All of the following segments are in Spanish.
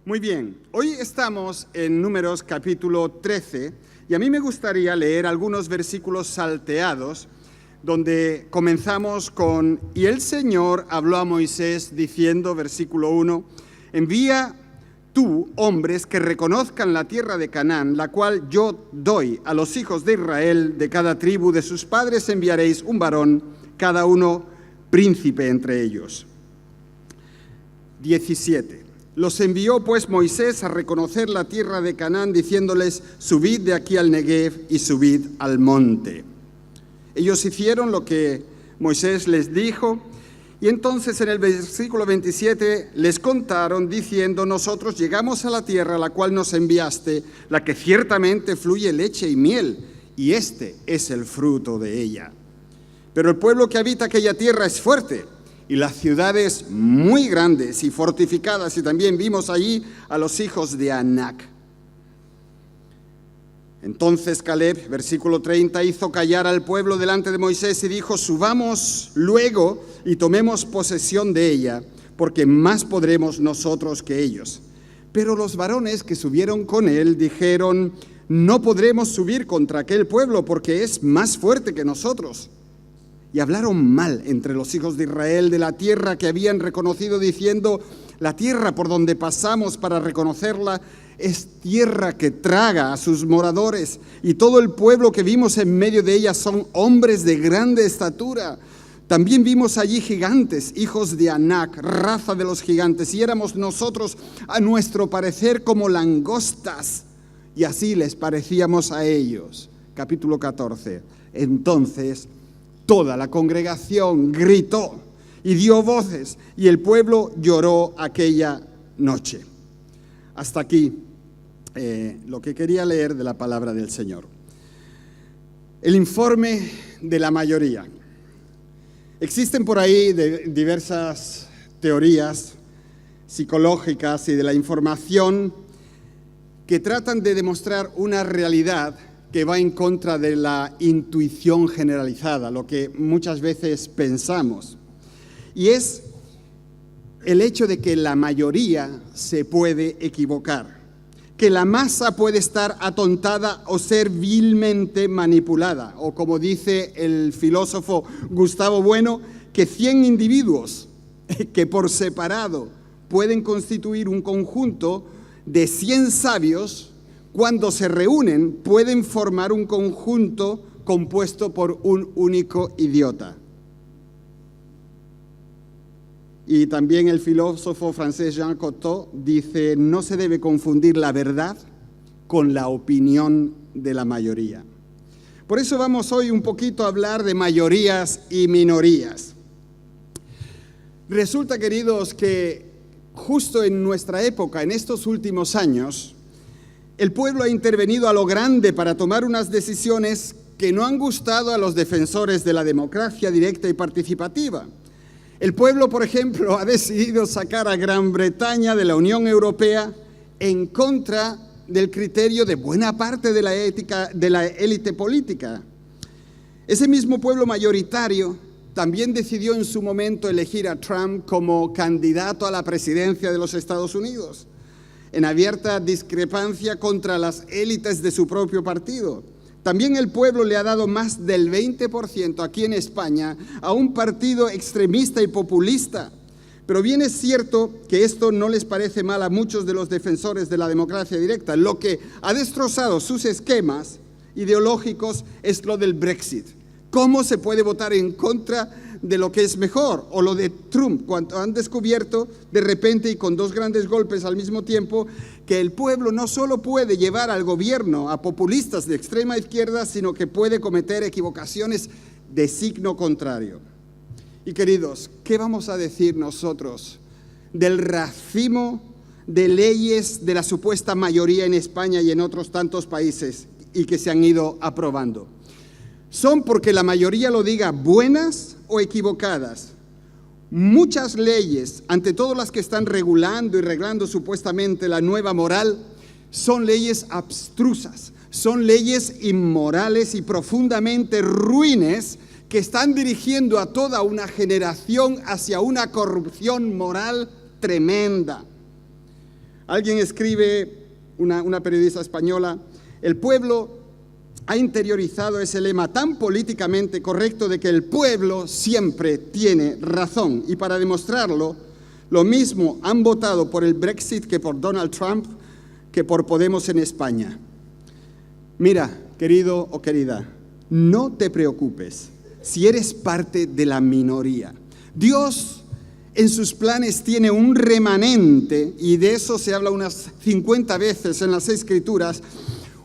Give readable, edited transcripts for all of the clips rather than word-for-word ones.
Muy bien, hoy estamos en Números capítulo 13 y a mí me gustaría leer algunos versículos salteados donde comenzamos con: y el Señor habló a Moisés diciendo, versículo 1, envía tú hombres que reconozcan la tierra de Canaán, la cual yo doy a los hijos de Israel, de cada tribu de sus padres enviaréis un varón, cada uno príncipe entre ellos. 17. Los envió pues Moisés a reconocer la tierra de Canaán, diciéndoles: subid de aquí al Negev y subid al monte. Ellos hicieron lo que Moisés les dijo, y entonces en el versículo 27 les contaron diciendo: nosotros llegamos a la tierra a la cual nos enviaste, la que ciertamente fluye leche y miel, y este es el fruto de ella. Pero el pueblo que habita aquella tierra es fuerte, y las ciudades muy grandes y fortificadas, y también vimos allí a los hijos de Anac. Entonces Caleb, versículo 30, hizo callar al pueblo delante de Moisés y dijo: subamos luego y tomemos posesión de ella, porque más podremos nosotros que ellos. Pero los varones que subieron con él dijeron: no podremos subir contra aquel pueblo, porque es más fuerte que nosotros. Y hablaron mal entre los hijos de Israel de la tierra que habían reconocido, diciendo: la tierra por donde pasamos para reconocerla es tierra que traga a sus moradores, y todo el pueblo que vimos en medio de ella son hombres de grande estatura. También vimos allí gigantes, hijos de Anac, raza de los gigantes, y éramos nosotros a nuestro parecer como langostas, y así les parecíamos a ellos. Capítulo 14. Entonces toda la congregación gritó y dio voces, y el pueblo lloró aquella noche. Hasta aquí lo que quería leer de la palabra del Señor. El informe de la mayoría. Existen por ahí diversas teorías psicológicas y de la información que tratan de demostrar una realidad que va en contra de la intuición generalizada, lo que muchas veces pensamos. Y es el hecho de que la mayoría se puede equivocar, que la masa puede estar atontada o ser vilmente manipulada, o como dice el filósofo Gustavo Bueno, que 100 individuos que por separado pueden constituir un conjunto de 100 sabios, cuando se reúnen pueden formar un conjunto compuesto por un único idiota. Y también el filósofo francés Jean Cocteau dice: no se debe confundir la verdad con la opinión de la mayoría. Por eso vamos hoy un poquito a hablar de mayorías y minorías. Resulta, queridos, que justo en nuestra época, en estos últimos años, el pueblo ha intervenido a lo grande para tomar unas decisiones que no han gustado a los defensores de la democracia directa y participativa. El pueblo, por ejemplo, ha decidido sacar a Gran Bretaña de la Unión Europea en contra del criterio de buena parte de la ética de la élite política. Ese mismo pueblo mayoritario también decidió en su momento elegir a Trump como candidato a la presidencia de los Estados Unidos, en abierta discrepancia contra las élites de su propio partido. También el pueblo le ha dado más del 20% aquí en España a un partido extremista y populista. Pero bien es cierto que esto no les parece mal a muchos de los defensores de la democracia directa. Lo que ha destrozado sus esquemas ideológicos es lo del Brexit. ¿Cómo se puede votar en contra de lo que es mejor? O lo de Trump, cuando han descubierto de repente y con dos grandes golpes al mismo tiempo que el pueblo no solo puede llevar al gobierno a populistas de extrema izquierda, sino que puede cometer equivocaciones de signo contrario. Y queridos, ¿qué vamos a decir nosotros del racimo de leyes de la supuesta mayoría en España y en otros tantos países y que se han ido aprobando? ¿Son porque la mayoría lo diga buenas o equivocadas? Muchas leyes, ante todo las que están regulando y reglando supuestamente la nueva moral, son leyes abstrusas, son leyes inmorales y profundamente ruines que están dirigiendo a toda una generación hacia una corrupción moral tremenda. Alguien escribe, una periodista española, el pueblo ha interiorizado ese lema tan políticamente correcto de que el pueblo siempre tiene razón. Y para demostrarlo, lo mismo han votado por el Brexit que por Donald Trump, que por Podemos en España. Mira, querido o querida, no te preocupes si eres parte de la minoría. Dios en sus planes tiene un remanente, y de eso se habla unas 50 veces en las Escrituras,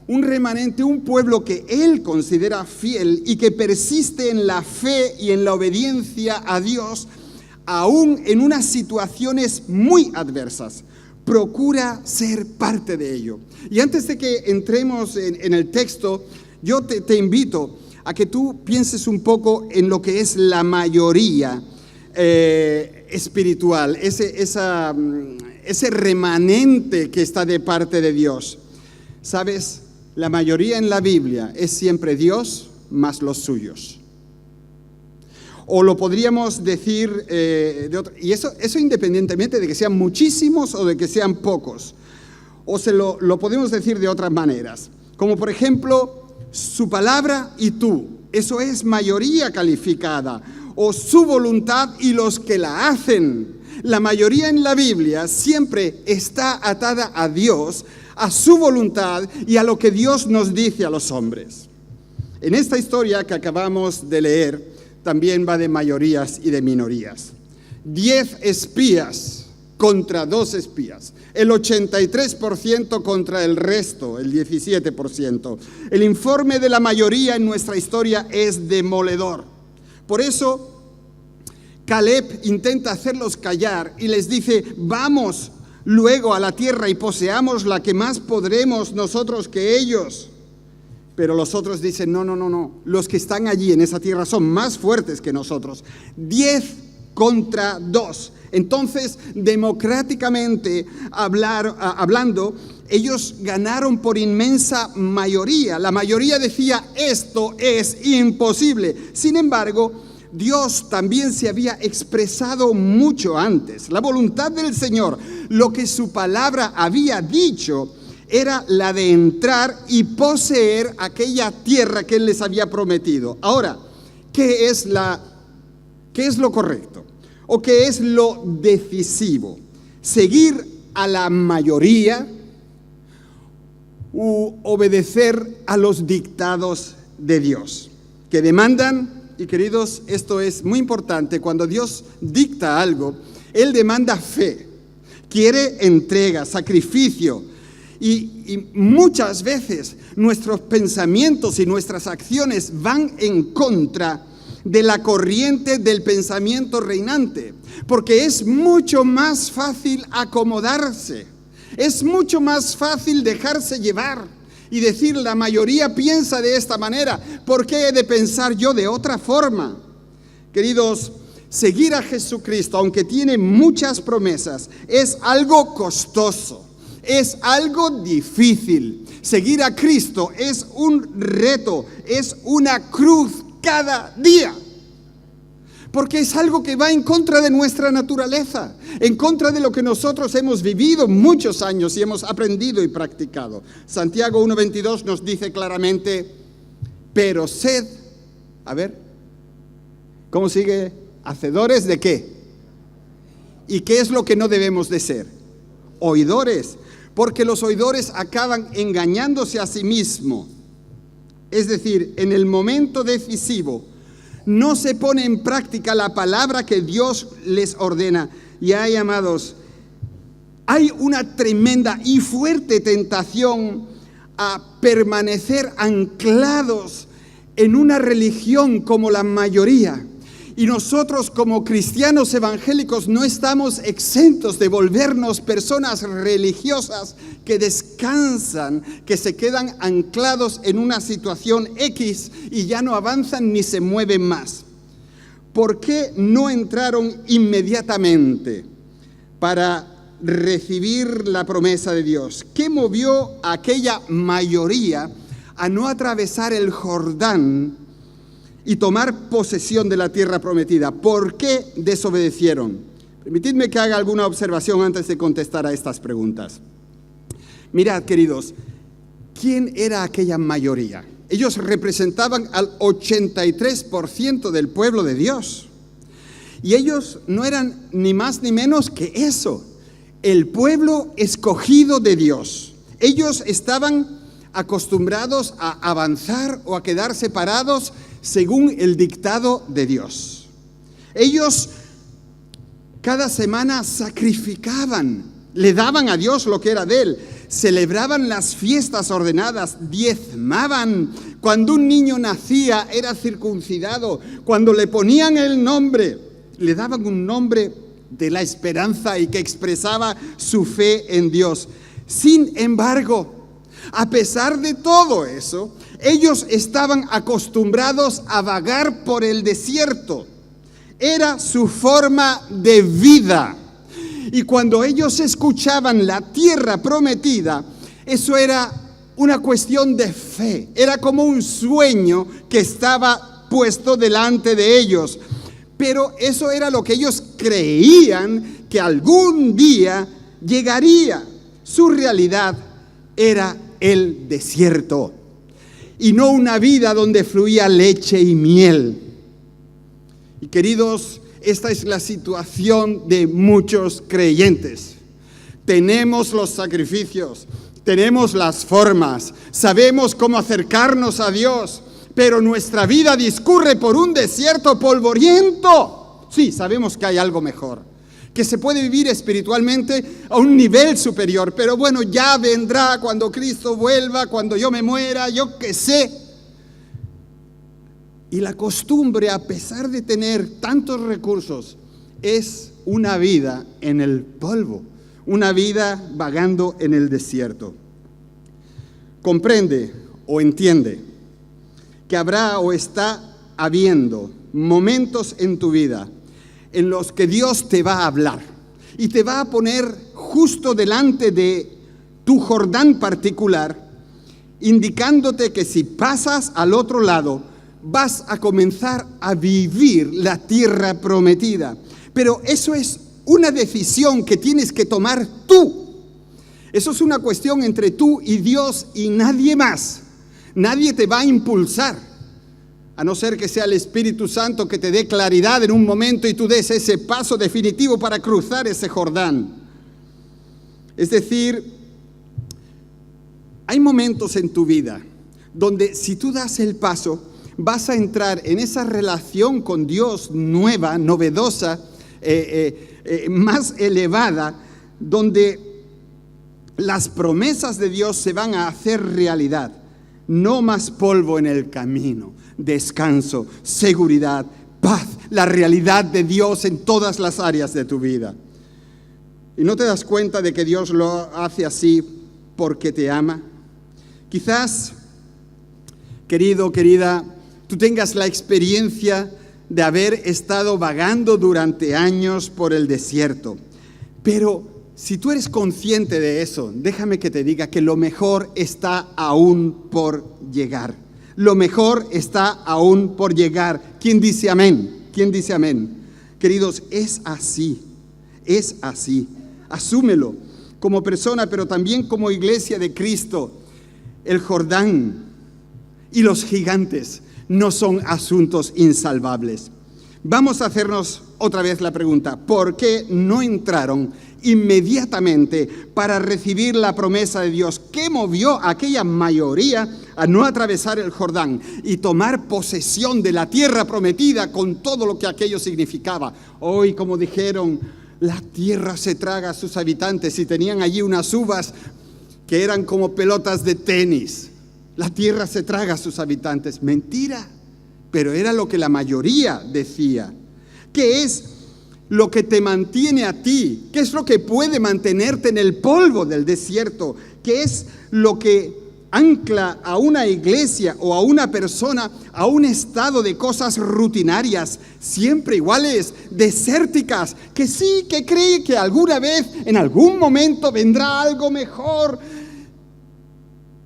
un remanente, un pueblo que Él considera fiel y que persiste en la fe y en la obediencia a Dios, aún en unas situaciones muy adversas. Procura ser parte de ello. Y antes de que entremos en el texto, yo te invito a que tú pienses un poco en lo que es la mayoría espiritual, ese remanente que está de parte de Dios. ¿Sabes? La mayoría en la Biblia es siempre Dios más los suyos. O lo podríamos decir, y eso independientemente de que sean muchísimos o de que sean pocos. O lo podemos decir de otras maneras. Como por ejemplo, su palabra y tú. Eso es mayoría calificada. O su voluntad y los que la hacen. La mayoría en la Biblia siempre está atada a Dios, a su voluntad y a lo que Dios nos dice a los hombres. En esta historia que acabamos de leer, también va de mayorías y de minorías. 10 espías contra 2 espías. El 83% contra el resto, el 17%. El informe de la mayoría en nuestra historia es demoledor. Por eso, Caleb intenta hacerlos callar y les dice, vamos luego a la tierra y poseamos la que más podremos nosotros que ellos. Pero los otros dicen, no, los que están allí en esa tierra son más fuertes que nosotros. 10 contra 2. Entonces, democráticamente hablando, ellos ganaron por inmensa mayoría. La mayoría decía, esto es imposible. Sin embargo, Dios también se había expresado mucho antes. La voluntad del Señor, lo que su palabra había dicho, era la de entrar y poseer aquella tierra que Él les había prometido. Ahora, ¿qué es lo correcto? ¿O qué es lo decisivo? ¿Seguir a la mayoría u obedecer a los dictados de Dios que demandan? Y queridos, esto es muy importante. Cuando Dios dicta algo, Él demanda fe, quiere entrega, sacrificio. Y muchas veces nuestros pensamientos y nuestras acciones van en contra de la corriente del pensamiento reinante, porque es mucho más fácil acomodarse, es mucho más fácil dejarse llevar y decir, la mayoría piensa de esta manera, ¿por qué he de pensar yo de otra forma? Queridos, seguir a Jesucristo, aunque tiene muchas promesas, es algo costoso. Es algo difícil. Seguir a Cristo es un reto, es una cruz cada día. Porque es algo que va en contra de nuestra naturaleza, en contra de lo que nosotros hemos vivido muchos años y hemos aprendido y practicado. Santiago 1:22 nos dice claramente, pero sed, ¿cómo sigue? ¿Hacedores de qué? ¿Y qué es lo que no debemos de ser? Oidores. Porque los oidores acaban engañándose a sí mismos. Es decir, en el momento decisivo no se pone en práctica la palabra que Dios les ordena. Y hay, amados, hay una tremenda y fuerte tentación a permanecer anclados en una religión como la mayoría. Y nosotros como cristianos evangélicos no estamos exentos de volvernos personas religiosas que descansan, que se quedan anclados en una situación X y ya no avanzan ni se mueven más. ¿Por qué no entraron inmediatamente para recibir la promesa de Dios? ¿Qué movió a aquella mayoría a no atravesar el Jordán y tomar posesión de la tierra prometida? ¿Por qué desobedecieron? Permitidme que haga alguna observación antes de contestar a estas preguntas. Mirad, queridos, ¿quién era aquella mayoría? Ellos representaban al 83% del pueblo de Dios. Y ellos no eran ni más ni menos que eso, el pueblo escogido de Dios. Ellos estaban acostumbrados a avanzar o a quedar separados según el dictado de Dios. Ellos cada semana sacrificaban, le daban a Dios lo que era de Él, celebraban las fiestas ordenadas, diezmaban. Cuando un niño nacía era circuncidado, cuando le ponían el nombre, le daban un nombre de la esperanza y que expresaba su fe en Dios. Sin embargo, a pesar de todo eso, ellos estaban acostumbrados a vagar por el desierto. Era su forma de vida. Y cuando ellos escuchaban la tierra prometida, eso era una cuestión de fe. Era como un sueño que estaba puesto delante de ellos. Pero eso era lo que ellos creían que algún día llegaría. Su realidad era el desierto y no una vida donde fluía leche y miel. Y queridos, esta es la situación de muchos creyentes. Tenemos los sacrificios, tenemos las formas, sabemos cómo acercarnos a Dios, pero nuestra vida discurre por un desierto polvoriento. Sí, sabemos que hay algo mejor, que se puede vivir espiritualmente a un nivel superior, pero bueno, ya vendrá cuando Cristo vuelva, cuando yo me muera, yo qué sé. Y la costumbre, a pesar de tener tantos recursos, es una vida en el polvo, una vida vagando en el desierto. Comprende o entiende que habrá o está habiendo momentos en tu vida en los que Dios te va a hablar y te va a poner justo delante de tu Jordán particular, indicándote que si pasas al otro lado, vas a comenzar a vivir la tierra prometida. Pero eso es una decisión que tienes que tomar tú. Eso es una cuestión entre tú y Dios y nadie más. Nadie te va a impulsar, a no ser que sea el Espíritu Santo que te dé claridad en un momento y tú des ese paso definitivo para cruzar ese Jordán. Es decir, hay momentos en tu vida donde si tú das el paso, vas a entrar en esa relación con Dios nueva, novedosa, más elevada, donde las promesas de Dios se van a hacer realidad. No más polvo en el camino, descanso, seguridad, paz, la realidad de Dios en todas las áreas de tu vida. ¿Y no te das cuenta de que Dios lo hace así porque te ama? Quizás, querido, querida, tú tengas la experiencia de haber estado vagando durante años por el desierto. Pero si tú eres consciente de eso, déjame que te diga que lo mejor está aún por llegar. Lo mejor está aún por llegar. ¿Quién dice amén? ¿Quién dice amén? Queridos, es así. Es así. Asúmelo como persona, pero también como iglesia de Cristo. El Jordán y los gigantes no son asuntos insalvables. Vamos a hacernos otra vez la pregunta: ¿por qué no entraron inmediatamente para recibir la promesa de Dios? ¿Qué movió a aquella mayoría a no atravesar el Jordán y tomar posesión de la tierra prometida con todo lo que aquello significaba? Hoy, como dijeron, la tierra se traga a sus habitantes, y tenían allí unas uvas que eran como pelotas de tenis. La tierra se traga a sus habitantes. Mentira, pero era lo que la mayoría decía. ¿Qué es lo que te mantiene a ti? ¿Qué es lo que puede mantenerte en el polvo del desierto? ¿Qué es lo que ancla a una iglesia o a una persona a un estado de cosas rutinarias, siempre iguales, desérticas, que sí, que cree que alguna vez, en algún momento, vendrá algo mejor?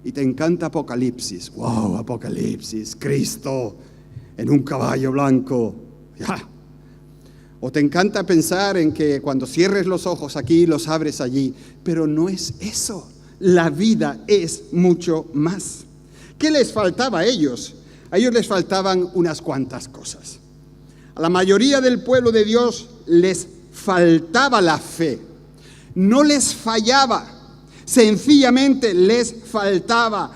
Y te encanta Apocalipsis. ¡Wow! Apocalipsis, Cristo en un caballo blanco. ¡Ya! O te encanta pensar en que cuando cierres los ojos aquí, los abres allí. Pero no es eso. La vida es mucho más. ¿Qué les faltaba a ellos? A ellos les faltaban unas cuantas cosas. A la mayoría del pueblo de Dios les faltaba la fe. No les fallaba, sencillamente les faltaba.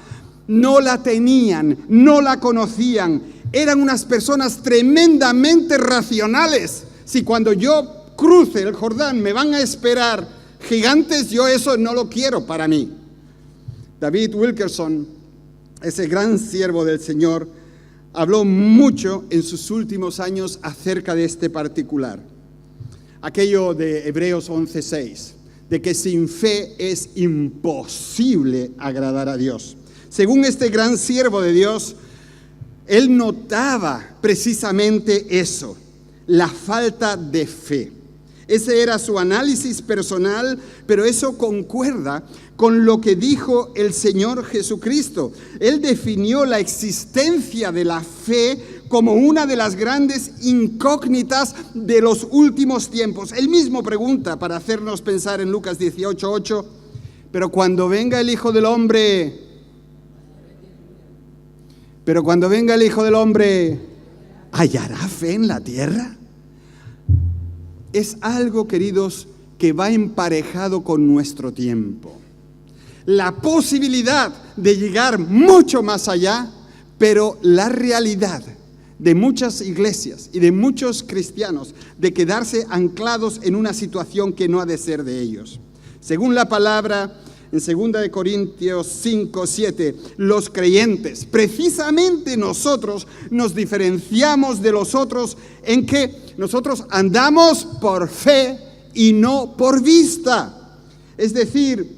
No la tenían, no la conocían. Eran unas personas tremendamente racionales. Si cuando yo cruce el Jordán me van a esperar gigantes, yo eso no lo quiero para mí. David Wilkerson, ese gran siervo del Señor, habló mucho en sus últimos años acerca de este particular. Aquello de Hebreos 11:6, de que sin fe es imposible agradar a Dios. Según este gran siervo de Dios, él notaba precisamente eso, la falta de fe. Ese era su análisis personal, pero eso concuerda con lo que dijo el Señor Jesucristo. Él definió la existencia de la fe como una de las grandes incógnitas de los últimos tiempos. Él mismo pregunta, para hacernos pensar en Lucas 18:8, pero cuando venga el Hijo del Hombre, ¿hallará fe en la tierra? Es algo, queridos, que va emparejado con nuestro tiempo. La posibilidad de llegar mucho más allá, pero la realidad de muchas iglesias y de muchos cristianos de quedarse anclados en una situación que no ha de ser de ellos. Según la palabra, en 2 Corintios 5:7, los creyentes, precisamente nosotros, nos diferenciamos de los otros en que nosotros andamos por fe y no por vista. Es decir,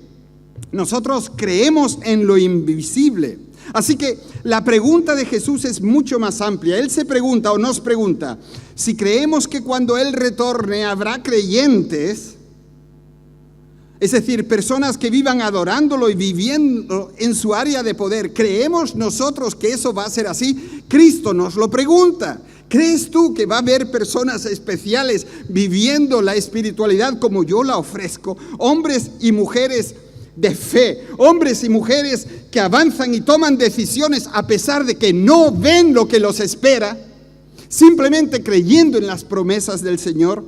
nosotros creemos en lo invisible. Así que la pregunta de Jesús es mucho más amplia. Él se pregunta o nos pregunta, si creemos que cuando Él retorne habrá creyentes, es decir, personas que vivan adorándolo y viviendo en su área de poder, ¿creemos nosotros que eso va a ser así? Cristo nos lo pregunta. ¿Crees tú que va a haber personas especiales viviendo la espiritualidad como yo la ofrezco? Hombres y mujeres de fe, hombres y mujeres que avanzan y toman decisiones a pesar de que no ven lo que los espera, simplemente creyendo en las promesas del Señor.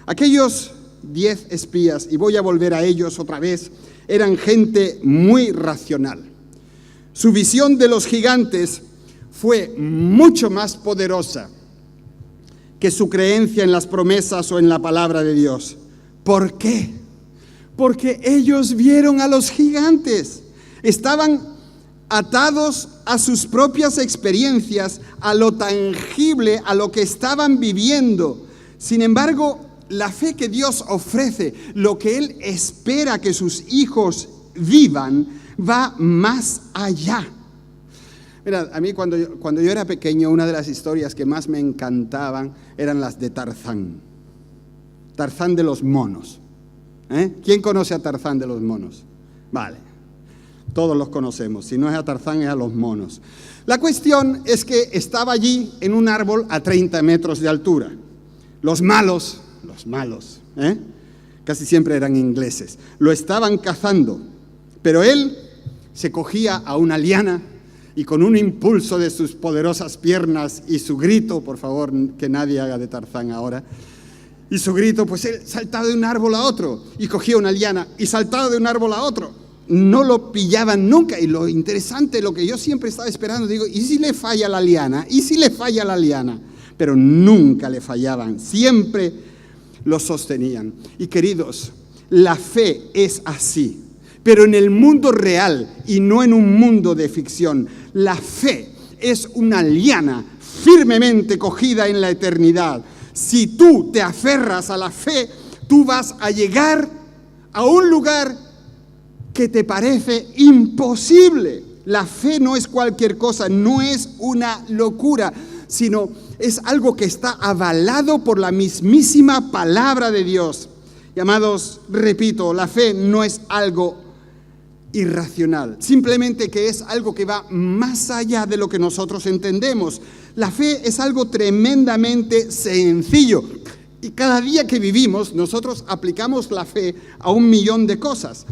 Aquellos 10 espías, y voy a volver a ellos otra vez, eran gente muy racional. Su visión de los gigantes fue mucho más poderosa que su creencia en las promesas o en la palabra de Dios. ¿Por qué? Porque ellos vieron a los gigantes. Estaban atados a sus propias experiencias, a lo tangible, a lo que estaban viviendo. Sin embargo, la fe que Dios ofrece, lo que Él espera que sus hijos vivan, va más allá. Mira, a mí cuando yo era pequeño, una de las historias que más me encantaban eran las de Tarzán. Tarzán de los monos. ¿Quién conoce a Tarzán de los monos? Vale, todos los conocemos. Si no es a Tarzán, es a los monos. La cuestión es que estaba allí en un árbol a 30 metros de altura. Los malos, casi siempre eran ingleses, lo estaban cazando, pero él se cogía a una liana y con un impulso de sus poderosas piernas y su grito, por favor, que nadie haga de Tarzán ahora, y su grito, pues él saltaba de un árbol a otro y cogía una liana y saltaba de un árbol a otro. No lo pillaban nunca, y lo interesante, lo que yo siempre estaba esperando, digo, ¿y si le falla la liana? ¿Y si le falla la liana? Pero nunca le fallaban, siempre lo sostenían. Y queridos, la fe es así, pero en el mundo real y no en un mundo de ficción. La fe es una liana firmemente cogida en la eternidad. Si tú te aferras a la fe, tú vas a llegar a un lugar que te parece imposible. La fe no es cualquier cosa, no es una locura, sino es algo que está avalado por la mismísima palabra de Dios. Y amados, repito, la fe no es algo irracional, simplemente que es algo que va más allá de lo que nosotros entendemos. La fe es algo tremendamente sencillo, y cada día que vivimos nosotros aplicamos la fe a 1.000.000 de cosas.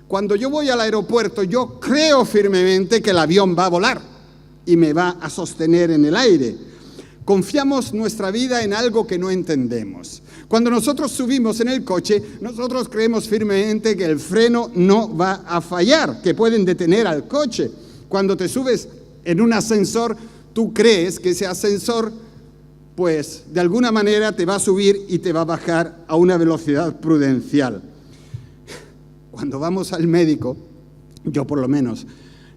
Cuando yo voy al aeropuerto, yo creo firmemente que el avión va a volar y me va a sostener en el aire. Confiamos nuestra vida en algo que no entendemos. Cuando nosotros subimos en el coche, nosotros creemos firmemente que el freno no va a fallar, que pueden detener al coche. Cuando te subes en un ascensor, tú crees que ese ascensor, pues, de alguna manera te va a subir y te va a bajar a una velocidad prudencial. Cuando vamos al médico, yo por lo menos,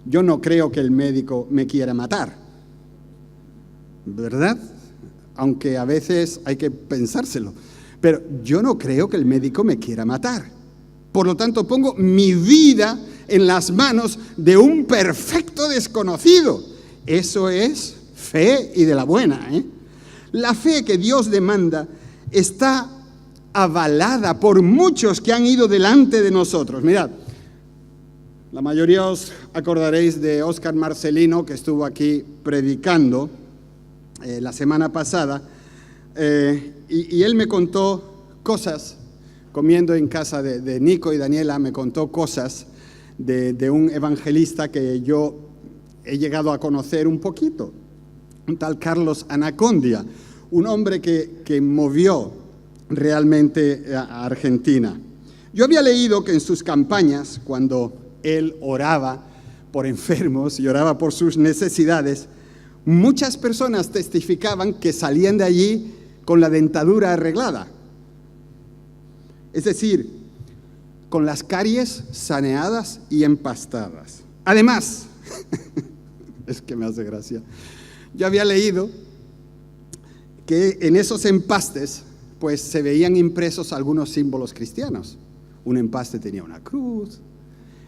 yo no creo que el médico me quiera matar, ¿verdad? Aunque a veces hay que pensárselo. Pero yo no creo que el médico me quiera matar. Por lo tanto, pongo mi vida en las manos de un perfecto desconocido. Eso es fe y de la buena, ¿eh? La fe que Dios demanda está avalada por muchos que han ido delante de nosotros. Mirad, la mayoría os acordaréis de Óscar Marcelino, que estuvo aquí predicando la semana pasada, y él me contó cosas, comiendo en casa de Nico y Daniela, me contó cosas de un evangelista que yo he llegado a conocer un poquito, un tal Carlos Anacondia, un hombre que movió realmente a Argentina. Yo había leído que en sus campañas, cuando él oraba por enfermos y oraba por sus necesidades, muchas personas testificaban que salían de allí con la dentadura arreglada. Es decir, con las caries saneadas y empastadas. Además, es que me hace gracia, yo había leído que en esos empastes pues se veían impresos algunos símbolos cristianos. Un empaste tenía una cruz,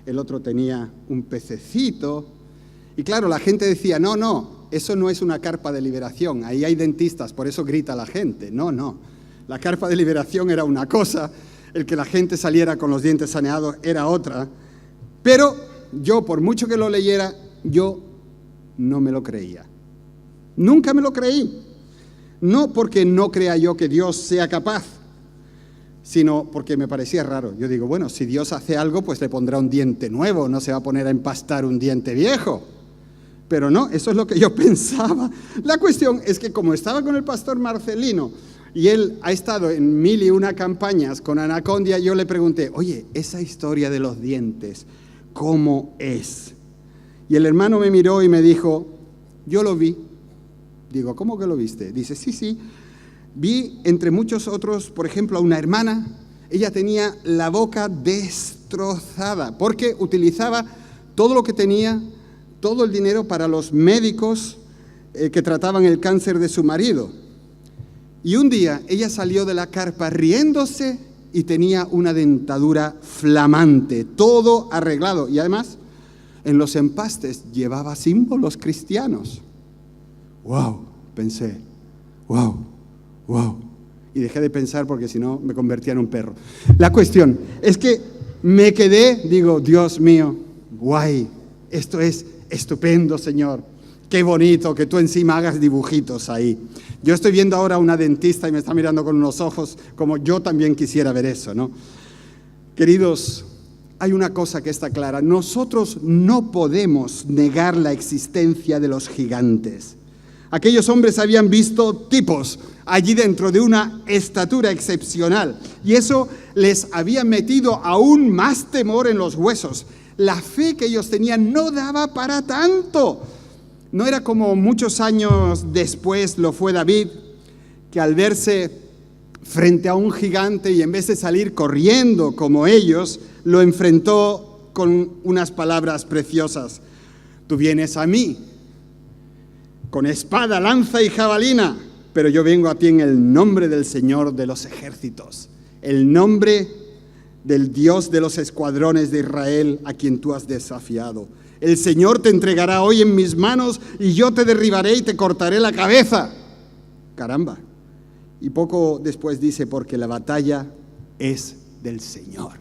el otro tenía un pececito, y claro, la gente decía, no, eso no es una carpa de liberación, ahí hay dentistas, por eso grita la gente. No, la carpa de liberación era una cosa, el que la gente saliera con los dientes saneados era otra, pero yo, por mucho que lo leyera, yo no me lo creía. Nunca me lo creí. No porque no crea yo que Dios sea capaz, sino porque me parecía raro. Yo digo, bueno, si Dios hace algo, pues le pondrá un diente nuevo, no se va a poner a empastar un diente viejo. Pero no, eso es lo que yo pensaba. La cuestión es que como estaba con el pastor Marcelino y él ha estado en 1001 campañas con Anacondia, yo le pregunté, oye, esa historia de los dientes, ¿cómo es? Y el hermano me miró y me dijo, yo lo vi. Digo, ¿cómo que lo viste? Dice, sí, vi entre muchos otros, por ejemplo, a una hermana, ella tenía la boca destrozada, porque utilizaba todo lo que tenía, todo el dinero para los médicos que trataban el cáncer de su marido. Y un día ella salió de la carpa riéndose y tenía una dentadura flamante, todo arreglado. Y además, en los empastes llevaba símbolos cristianos. ¡Wow! Pensé, ¡wow! Y dejé de pensar porque si no me convertía en un perro. La cuestión es que me quedé, digo, Dios mío, guay, esto es estupendo, Señor. Qué bonito que tú encima hagas dibujitos ahí. Yo estoy viendo ahora a una dentista y me está mirando con unos ojos como yo también quisiera ver eso, ¿no? Queridos, hay una cosa que está clara. Nosotros no podemos negar la existencia de los gigantes. Aquellos hombres habían visto tipos allí dentro de una estatura excepcional y eso les había metido aún más temor en los huesos. La fe que ellos tenían no daba para tanto. No era como muchos años después lo fue David, que al verse frente a un gigante y en vez de salir corriendo como ellos, lo enfrentó con unas palabras preciosas. Tú vienes a mí con espada, lanza y jabalina, pero yo vengo a ti en el nombre del Señor de los ejércitos, el nombre del Dios de los escuadrones de Israel a quien tú has desafiado. El Señor te entregará hoy en mis manos y yo te derribaré y te cortaré la cabeza. Caramba. Y poco después dice, porque la batalla es del Señor.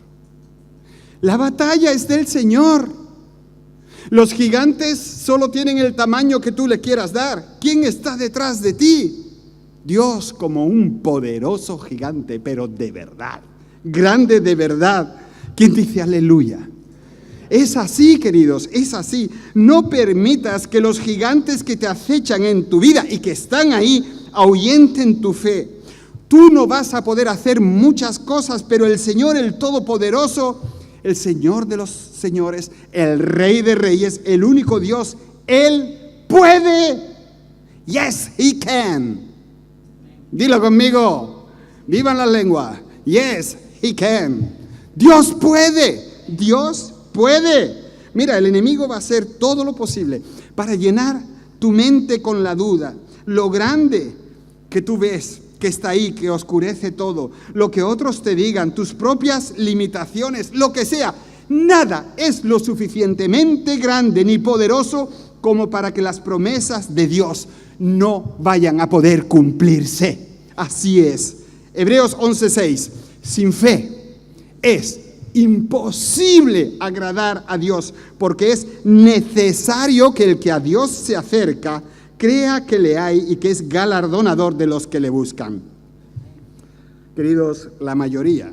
La batalla es del Señor. Los gigantes solo tienen el tamaño que tú le quieras dar. ¿Quién está detrás de ti? Dios como un poderoso gigante, pero de verdad, grande de verdad. ¿Quién dice aleluya? Es así, queridos, es así. No permitas que los gigantes que te acechan en tu vida y que están ahí ahuyenten tu fe. Tú no vas a poder hacer muchas cosas, pero el Señor, el Todopoderoso, el Señor de los señores, el Rey de reyes, el único Dios, Él puede. Yes, He can. Dilo conmigo. Vivan la lengua. Yes, He can. Dios puede. Dios puede. Mira, el enemigo va a hacer todo lo posible para llenar tu mente con la duda. Lo grande que tú ves, que está ahí, que oscurece todo, lo que otros te digan, tus propias limitaciones, lo que sea, nada es lo suficientemente grande ni poderoso como para que las promesas de Dios no vayan a poder cumplirse. Así es. Hebreos 11:6. Sin fe es imposible agradar a Dios, porque es necesario que el que a Dios se acerca crea que le hay y que es galardonador de los que le buscan. Queridos, la mayoría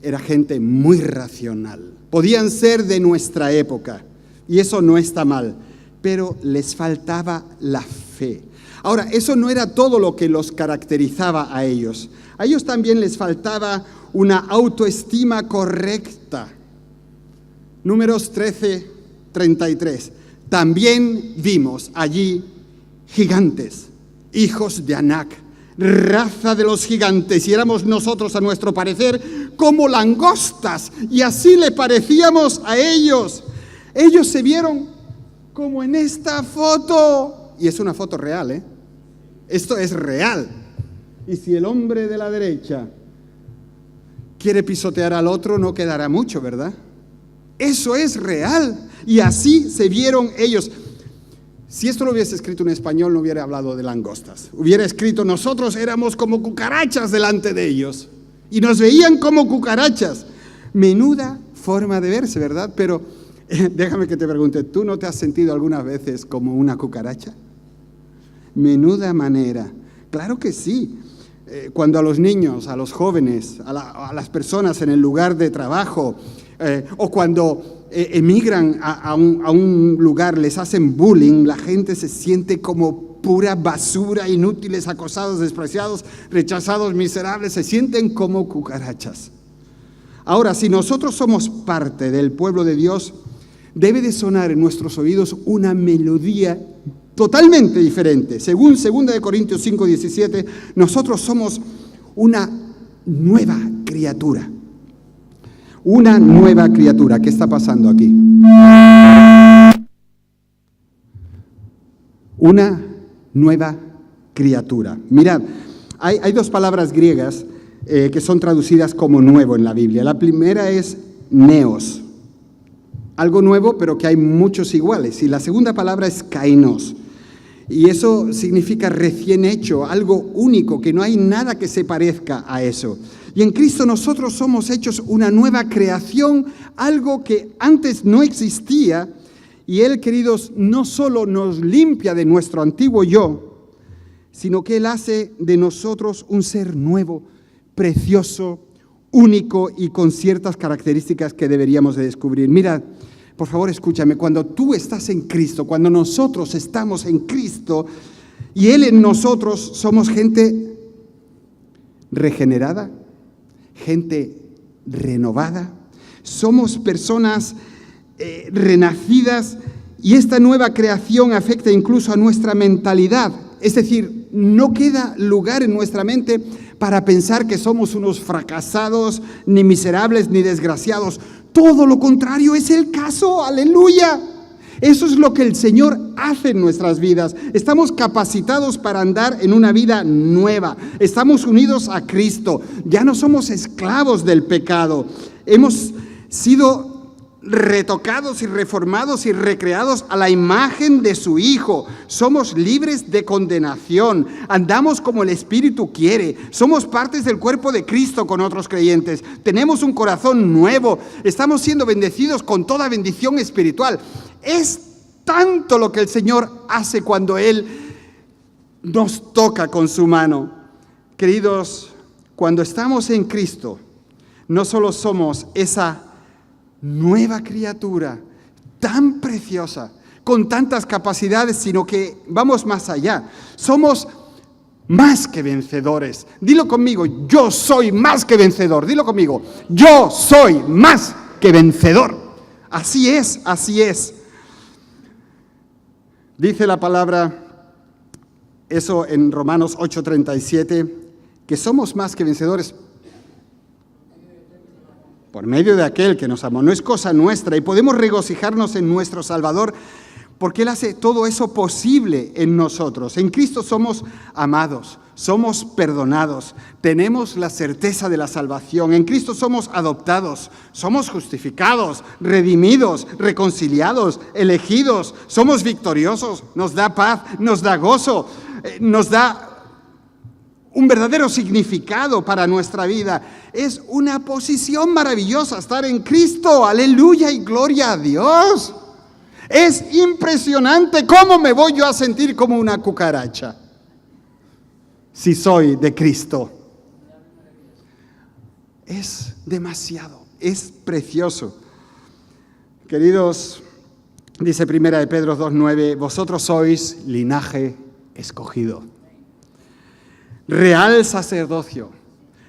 era gente muy racional. Podían ser de nuestra época, y eso no está mal, pero les faltaba la fe. Ahora, eso no era todo lo que los caracterizaba a ellos. A ellos también les faltaba una autoestima correcta. Números 13:33. También vimos allí gigantes, hijos de Anac, raza de los gigantes, y éramos nosotros, a nuestro parecer, como langostas, y así le parecíamos a ellos. Ellos se vieron como en esta foto, y es una foto real, ¿eh? Esto es real. Y si el hombre de la derecha quiere pisotear al otro, no quedará mucho, ¿verdad? Eso es real, y así se vieron ellos. Si esto lo hubiese escrito en español, no hubiera hablado de langostas. Hubiera escrito, nosotros éramos como cucarachas delante de ellos. Y nos veían como cucarachas. Menuda forma de verse, ¿verdad? Pero déjame que te pregunte, ¿tú no te has sentido algunas veces como una cucaracha? Menuda manera. Claro que sí. Cuando a los niños, a los jóvenes, a las personas en el lugar de trabajo, o cuando emigran a un lugar, les hacen bullying, la gente se siente como pura basura, inútiles, acosados, despreciados, rechazados, miserables, se sienten como cucarachas. Ahora, si nosotros somos parte del pueblo de Dios, debe de sonar en nuestros oídos una melodía totalmente diferente. Según 2 Corintios 5:17, nosotros somos una nueva criatura. Una nueva criatura. ¿Qué está pasando aquí? Una nueva criatura. Mirad, hay dos palabras griegas que son traducidas como nuevo en la Biblia. La primera es neos, algo nuevo, pero que hay muchos iguales. Y la segunda palabra es kainos. Y eso significa recién hecho, algo único, que no hay nada que se parezca a eso. Y en Cristo nosotros somos hechos una nueva creación, algo que antes no existía. Y Él, queridos, no solo nos limpia de nuestro antiguo yo, sino que Él hace de nosotros un ser nuevo, precioso, único y con ciertas características que deberíamos de descubrir. Mira, por favor, escúchame, cuando tú estás en Cristo, cuando nosotros estamos en Cristo y Él en nosotros, somos gente regenerada, gente renovada, somos personas renacidas, y esta nueva creación afecta incluso a nuestra mentalidad. Es decir, no queda lugar en nuestra mente para pensar que somos unos fracasados, ni miserables, ni desgraciados. Todo lo contrario es el caso, aleluya. Eso es lo que el Señor hace en nuestras vidas. Estamos capacitados para andar en una vida nueva. Estamos unidos a Cristo. Ya no somos esclavos del pecado. Hemos sido retocados y reformados y recreados a la imagen de su Hijo. Somos libres de condenación. Andamos como el Espíritu quiere. Somos partes del cuerpo de Cristo con otros creyentes. Tenemos un corazón nuevo. Estamos siendo bendecidos con toda bendición espiritual. Es tanto lo que el Señor hace cuando Él nos toca con su mano. Queridos, cuando estamos en Cristo, no solo somos esa nueva criatura, tan preciosa, con tantas capacidades, sino que vamos más allá. Somos más que vencedores. Dilo conmigo, yo soy más que vencedor. Dilo conmigo, yo soy más que vencedor. Así es, así es. Dice la palabra, eso en Romanos 8:37, que somos más que vencedores por medio de aquel que nos amó. No es cosa nuestra y podemos regocijarnos en nuestro Salvador porque Él hace todo eso posible en nosotros. En Cristo somos amados, somos perdonados, tenemos la certeza de la salvación. En Cristo somos adoptados, somos justificados, redimidos, reconciliados, elegidos, somos victoriosos, nos da paz, nos da gozo, nos da un verdadero significado para nuestra vida. Es una posición maravillosa estar en Cristo. Aleluya y gloria a Dios. Es impresionante cómo me voy yo a sentir como una cucaracha si soy de Cristo. Es demasiado, es precioso. Queridos, dice 1 de Pedro 2:9, vosotros sois linaje escogido, real sacerdocio,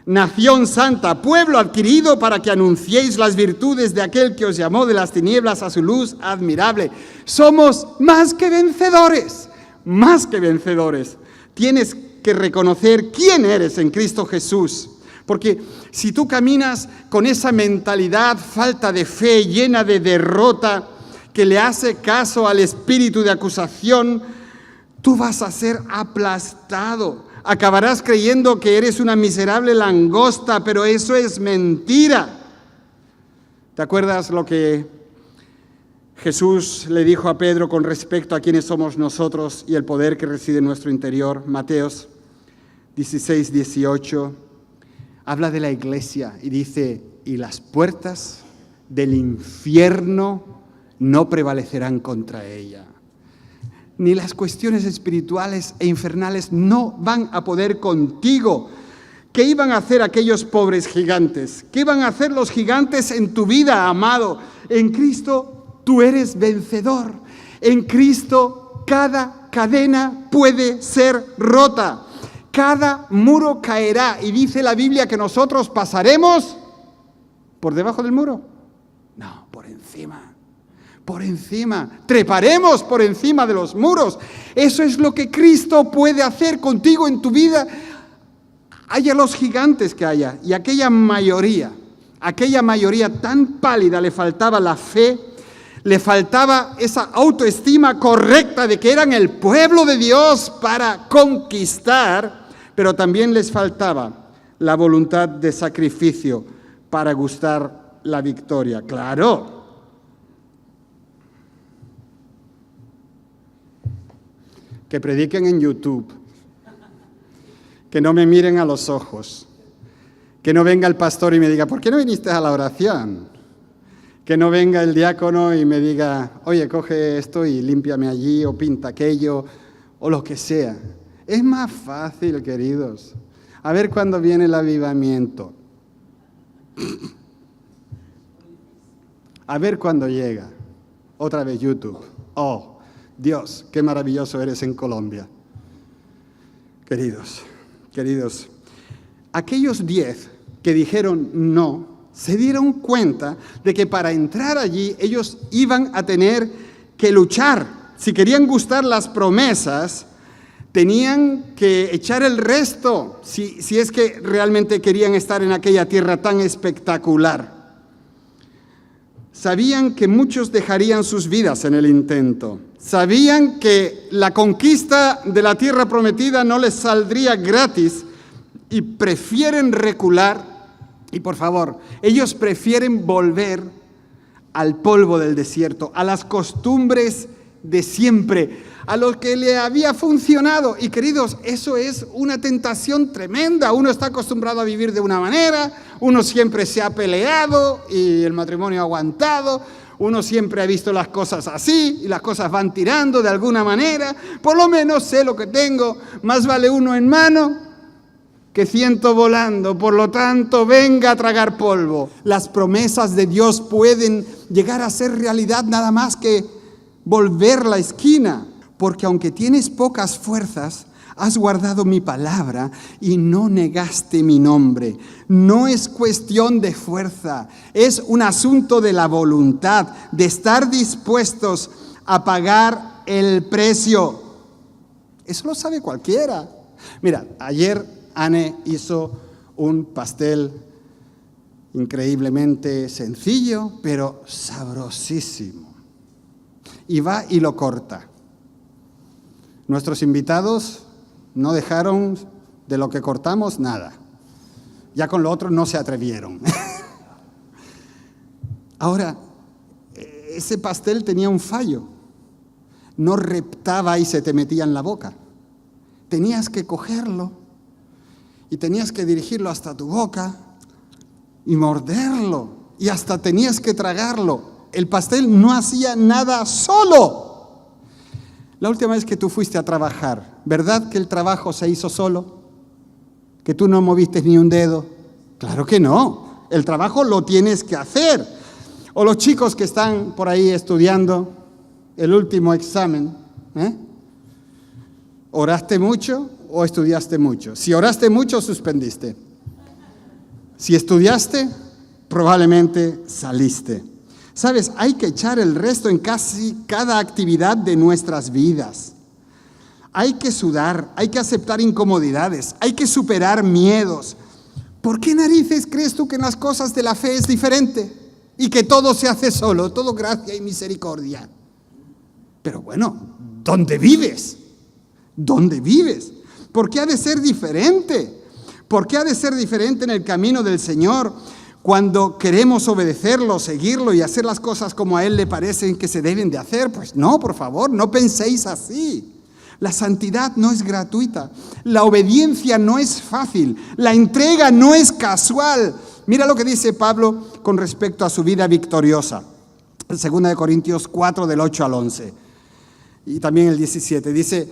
nación santa, pueblo adquirido para que anunciéis las virtudes de aquel que os llamó de las tinieblas a su luz admirable. Somos más que vencedores, más que vencedores. Tienes que reconocer quién eres en Cristo Jesús. Porque si tú caminas con esa mentalidad, falta de fe, llena de derrota, que le hace caso al espíritu de acusación, tú vas a ser aplastado. Acabarás creyendo que eres una miserable langosta, pero eso es mentira. ¿Te acuerdas lo que Jesús le dijo a Pedro con respecto a quiénes somos nosotros y el poder que reside en nuestro interior? Mateos 16:18 habla de la iglesia y dice, y las puertas del infierno no prevalecerán contra ella. Ni las cuestiones espirituales e infernales no van a poder contigo. ¿Qué iban a hacer aquellos pobres gigantes? ¿Qué iban a hacer los gigantes en tu vida, amado? En Cristo tú eres vencedor. En Cristo cada cadena puede ser rota. Cada muro caerá. Y dice la Biblia que nosotros pasaremos por debajo del muro. No, por encima. Por encima, treparemos por encima de los muros. Eso es lo que Cristo puede hacer contigo en tu vida. Haya los gigantes que haya, y aquella mayoría tan pálida, le faltaba la fe, le faltaba esa autoestima correcta de que eran el pueblo de Dios para conquistar, pero también les faltaba la voluntad de sacrificio para gustar la victoria. Claro. Que prediquen en YouTube, que no me miren a los ojos, que no venga el pastor y me diga, ¿por qué no viniste a la oración? Que no venga el diácono y me diga, oye, coge esto y límpiame allí, o pinta aquello, o lo que sea. Es más fácil, queridos. A ver cuándo viene el avivamiento. A ver cuándo llega. Otra vez YouTube. Oh, Dios, qué maravilloso eres en Colombia. Queridos, aquellos 10 que dijeron no, se dieron cuenta de que para entrar allí ellos iban a tener que luchar. Si querían gustar las promesas, tenían que echar el resto, si es que realmente querían estar en aquella tierra tan espectacular. Sabían que muchos dejarían sus vidas en el intento. Sabían que la conquista de la tierra prometida no les saldría gratis y prefieren recular. Y por favor, ellos prefieren volver al polvo del desierto, a las costumbres de siempre, a lo que le había funcionado. Y queridos, eso es una tentación tremenda. Uno está acostumbrado a vivir de una manera, uno siempre se ha peleado y el matrimonio ha aguantado, uno siempre ha visto las cosas así y las cosas van tirando de alguna manera. Por lo menos sé lo que tengo, más vale uno en mano que ciento volando, por lo tanto, venga a tragar polvo. Las promesas de Dios pueden llegar a ser realidad nada más que volver la esquina, porque aunque tienes pocas fuerzas, has guardado mi palabra y no negaste mi nombre. No es cuestión de fuerza, es un asunto de la voluntad, de estar dispuestos a pagar el precio. Eso lo sabe cualquiera. Mira, ayer Anne hizo un pastel increíblemente sencillo, pero sabrosísimo. Y va y lo corta. Nuestros invitados no dejaron de lo que cortamos nada. Ya con lo otro no se atrevieron. Ahora, ese pastel tenía un fallo. No reptaba y se te metía en la boca. Tenías que cogerlo y tenías que dirigirlo hasta tu boca y morderlo. Y hasta tenías que tragarlo. El pastel no hacía nada solo. La última vez que tú fuiste a trabajar, ¿verdad que el trabajo se hizo solo? ¿Que tú no moviste ni un dedo? Claro que no. El trabajo lo tienes que hacer. O los chicos que están por ahí estudiando el último examen, ¿oraste mucho o estudiaste mucho? Si oraste mucho, suspendiste. Si estudiaste, probablemente saliste. ¿Sabes? Hay que echar el resto en casi cada actividad de nuestras vidas. Hay que sudar, hay que aceptar incomodidades, hay que superar miedos. ¿Por qué narices crees tú que en las cosas de la fe es diferente? Y que todo se hace solo, todo gracia y misericordia. Pero bueno, ¿dónde vives? ¿Dónde vives? ¿Por qué ha de ser diferente? ¿Por qué ha de ser diferente en el camino del Señor? Cuando queremos obedecerlo, seguirlo y hacer las cosas como a Él le parecen que se deben de hacer, pues no, por favor, no penséis así. La santidad no es gratuita, la obediencia no es fácil, la entrega no es casual. Mira lo que dice Pablo con respecto a su vida victoriosa. 2 Corintios 4, del 8 al 11. Y también el 17. Dice,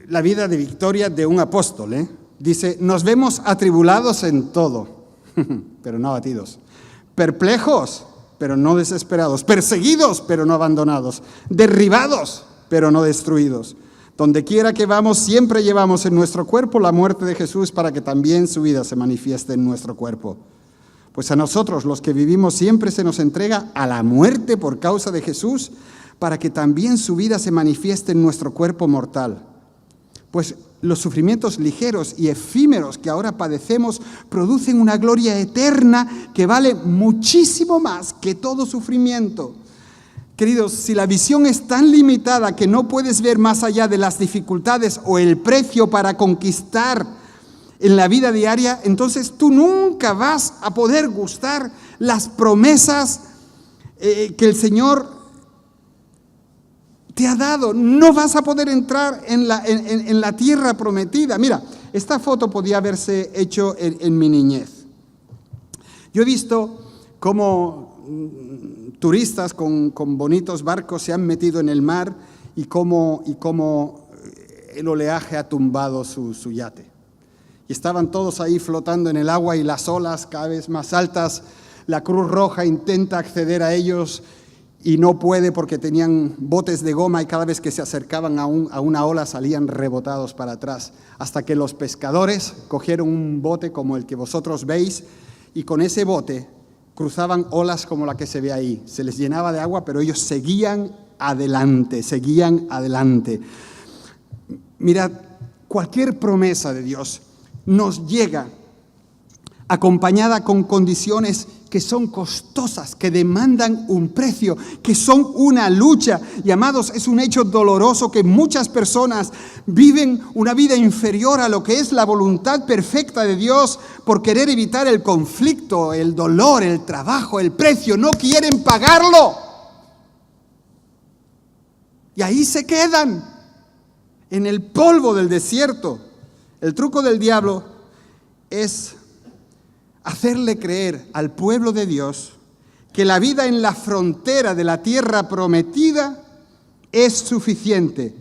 la vida de victoria de un apóstol. Dice, nos vemos atribulados en todo, pero no abatidos, perplejos, pero no desesperados, perseguidos, pero no abandonados, derribados, pero no destruidos. Donde quiera que vamos, siempre llevamos en nuestro cuerpo la muerte de Jesús para que también su vida se manifieste en nuestro cuerpo. Pues a nosotros, los que vivimos, siempre se nos entrega a la muerte por causa de Jesús para que también su vida se manifieste en nuestro cuerpo mortal. Pues los sufrimientos ligeros y efímeros que ahora padecemos producen una gloria eterna que vale muchísimo más que todo sufrimiento. Queridos, si la visión es tan limitada que no puedes ver más allá de las dificultades o el precio para conquistar en la vida diaria, entonces tú nunca vas a poder gustar las promesas que el Señor te ha dado. No vas a poder entrar en la tierra prometida. Mira, esta foto podía haberse hecho en mi niñez. Yo he visto cómo turistas con bonitos barcos se han metido en el mar y cómo el oleaje ha tumbado su yate. Y estaban todos ahí flotando en el agua y las olas cada vez más altas. La Cruz Roja intenta acceder a ellos y no puede porque tenían botes de goma y cada vez que se acercaban a una ola salían rebotados para atrás. Hasta que los pescadores cogieron un bote como el que vosotros veis y con ese bote cruzaban olas como la que se ve ahí. Se les llenaba de agua, pero ellos seguían adelante, seguían adelante. Mirad, cualquier promesa de Dios nos llega acompañada con condiciones que son costosas, que demandan un precio, que son una lucha. Y amados, es un hecho doloroso que muchas personas viven una vida inferior a lo que es la voluntad perfecta de Dios por querer evitar el conflicto, el dolor, el trabajo, el precio. No quieren pagarlo. Y ahí se quedan, en el polvo del desierto. El truco del diablo es hacerle creer al pueblo de Dios que la vida en la frontera de la tierra prometida es suficiente,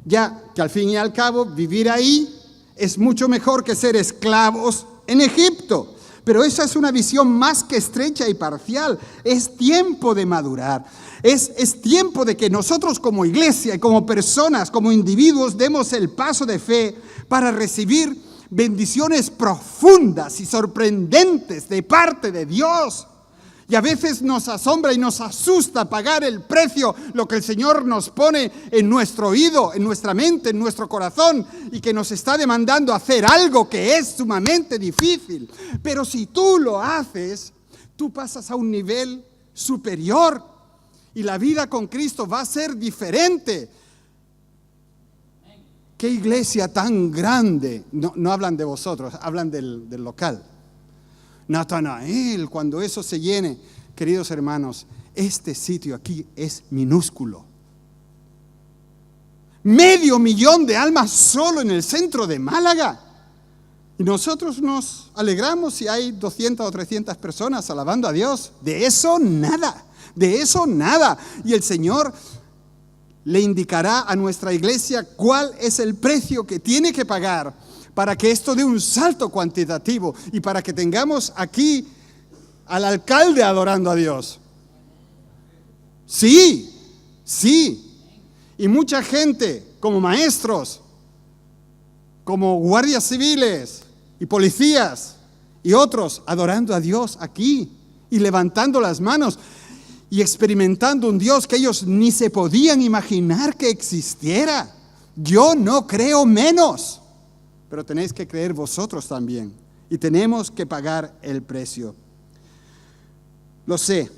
ya que al fin y al cabo vivir ahí es mucho mejor que ser esclavos en Egipto. Pero esa es una visión más que estrecha y parcial. Es tiempo de madurar. Es tiempo de que nosotros como iglesia y como personas, como individuos, demos el paso de fe para recibir bendiciones profundas y sorprendentes de parte de Dios. Y a veces nos asombra y nos asusta pagar el precio, lo que el Señor nos pone en nuestro oído, en nuestra mente, en nuestro corazón, y que nos está demandando hacer algo que es sumamente difícil. Pero si tú lo haces, tú pasas a un nivel superior y la vida con Cristo va a ser diferente. ¿Qué iglesia tan grande? No hablan de vosotros, hablan del local. Natanael, cuando eso se llene, queridos hermanos, este sitio aquí es minúsculo. 500,000 de almas solo en el centro de Málaga. Y nosotros nos alegramos si hay 200 o 300 personas alabando a Dios. De eso nada, de eso nada. Y el Señor le indicará a nuestra iglesia cuál es el precio que tiene que pagar para que esto dé un salto cuantitativo y para que tengamos aquí al alcalde adorando a Dios. Sí, sí. Y mucha gente, como maestros, como guardias civiles y policías y otros, adorando a Dios aquí y levantando las manos y experimentando un Dios que ellos ni se podían imaginar que existiera. Yo no creo menos. Pero tenéis que creer vosotros también. Y tenemos que pagar el precio. Lo sé,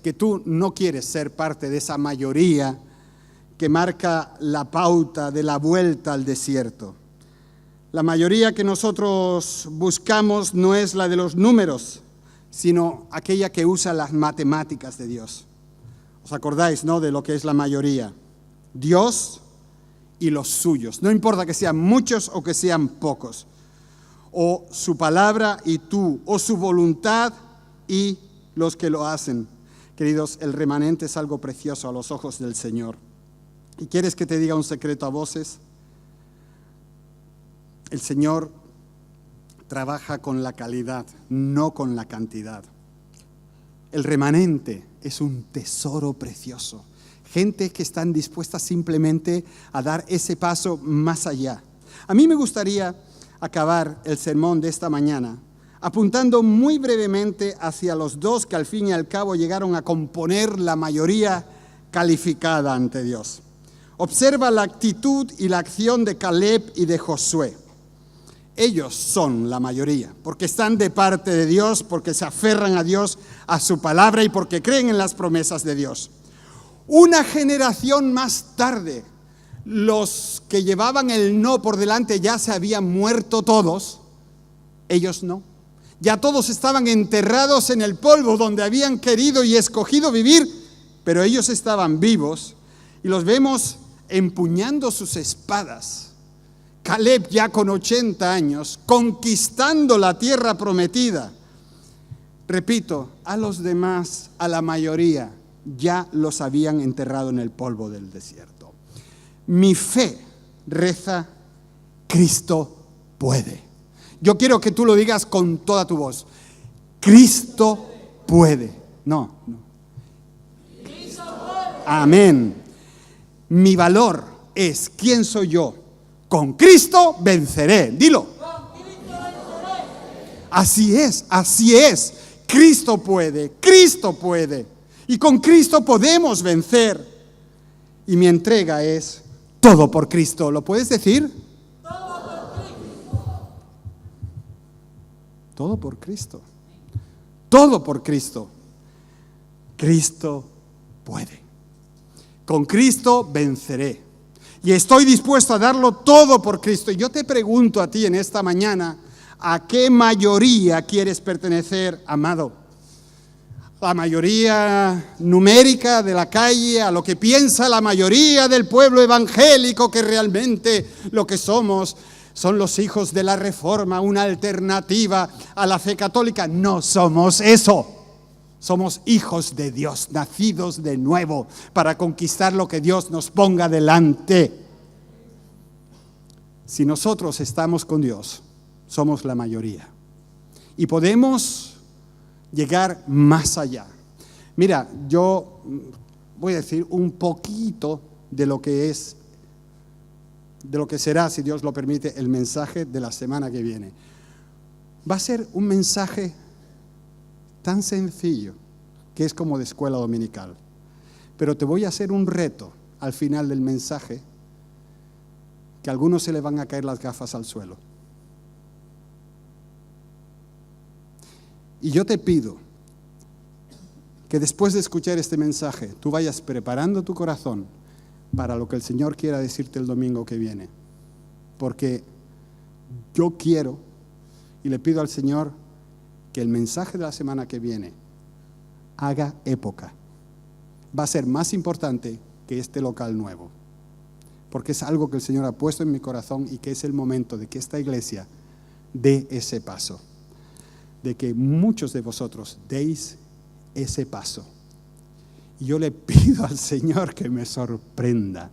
que tú no quieres ser parte de esa mayoría que marca la pauta de la vuelta al desierto. La mayoría que nosotros buscamos no es la de los números, sino aquella que usa las matemáticas de Dios. ¿Os acordáis, no, de lo que es la mayoría? Dios y los suyos. No importa que sean muchos o que sean pocos. O su palabra y tú, o su voluntad y los que lo hacen. Queridos, el remanente es algo precioso a los ojos del Señor. ¿Y quieres que te diga un secreto a voces? El Señor trabaja con la calidad, no con la cantidad. El remanente es un tesoro precioso. Gente que están dispuestas simplemente a dar ese paso más allá. A mí me gustaría acabar el sermón de esta mañana apuntando muy brevemente hacia los dos que al fin y al cabo llegaron a componer la mayoría calificada ante Dios. Observa la actitud y la acción de Caleb y de Josué. Ellos son la mayoría, porque están de parte de Dios, porque se aferran a Dios, a su palabra y porque creen en las promesas de Dios. Una generación más tarde, los que llevaban el no por delante ya se habían muerto todos, ellos no. Ya todos estaban enterrados en el polvo donde habían querido y escogido vivir, pero ellos estaban vivos y los vemos empuñando sus espadas. Caleb ya con 80 años, conquistando la tierra prometida. Repito, a los demás, a la mayoría, ya los habían enterrado en el polvo del desierto. Mi fe reza, Cristo puede. Yo quiero que tú lo digas con toda tu voz. Cristo puede. No. Cristo puede. Amén. Mi valor es, ¿quién soy yo? Con Cristo venceré. Dilo. Con Cristo venceré. Así es. Cristo puede, Cristo puede. Y con Cristo podemos vencer. Y mi entrega es todo por Cristo. ¿Lo puedes decir? Todo por Cristo. Todo por Cristo. Todo por Cristo. Cristo puede. Con Cristo venceré. Y estoy dispuesto a darlo todo por Cristo. Y yo te pregunto a ti en esta mañana, ¿a qué mayoría quieres pertenecer, amado? La mayoría numérica de la calle, a lo que piensa la mayoría del pueblo evangélico, que realmente lo que somos son los hijos de la Reforma, una alternativa a la fe católica. No somos eso. Somos hijos de Dios, nacidos de nuevo para conquistar lo que Dios nos ponga delante. Si nosotros estamos con Dios, somos la mayoría. Y podemos llegar más allá. Mira, yo voy a decir un poquito de lo que será, si Dios lo permite, el mensaje de la semana que viene. Va a ser un mensaje tan sencillo que es como de escuela dominical. Pero te voy a hacer un reto al final del mensaje, que a algunos se le van a caer las gafas al suelo. Y yo te pido que después de escuchar este mensaje, tú vayas preparando tu corazón para lo que el Señor quiera decirte el domingo que viene. Porque yo quiero y le pido al Señor que el mensaje de la semana que viene haga época. Va a ser más importante que este local nuevo. Porque es algo que el Señor ha puesto en mi corazón y que es el momento de que esta iglesia dé ese paso. De que muchos de vosotros deis ese paso. Y yo le pido al Señor que me sorprenda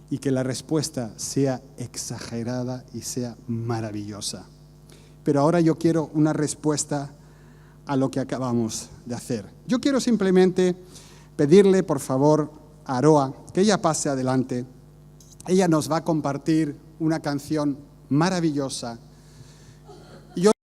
y que la respuesta sea exagerada y sea maravillosa. Pero ahora yo quiero una respuesta a lo que acabamos de hacer. Yo quiero simplemente pedirle, por favor, a Aroa que ella pase adelante. Ella nos va a compartir una canción maravillosa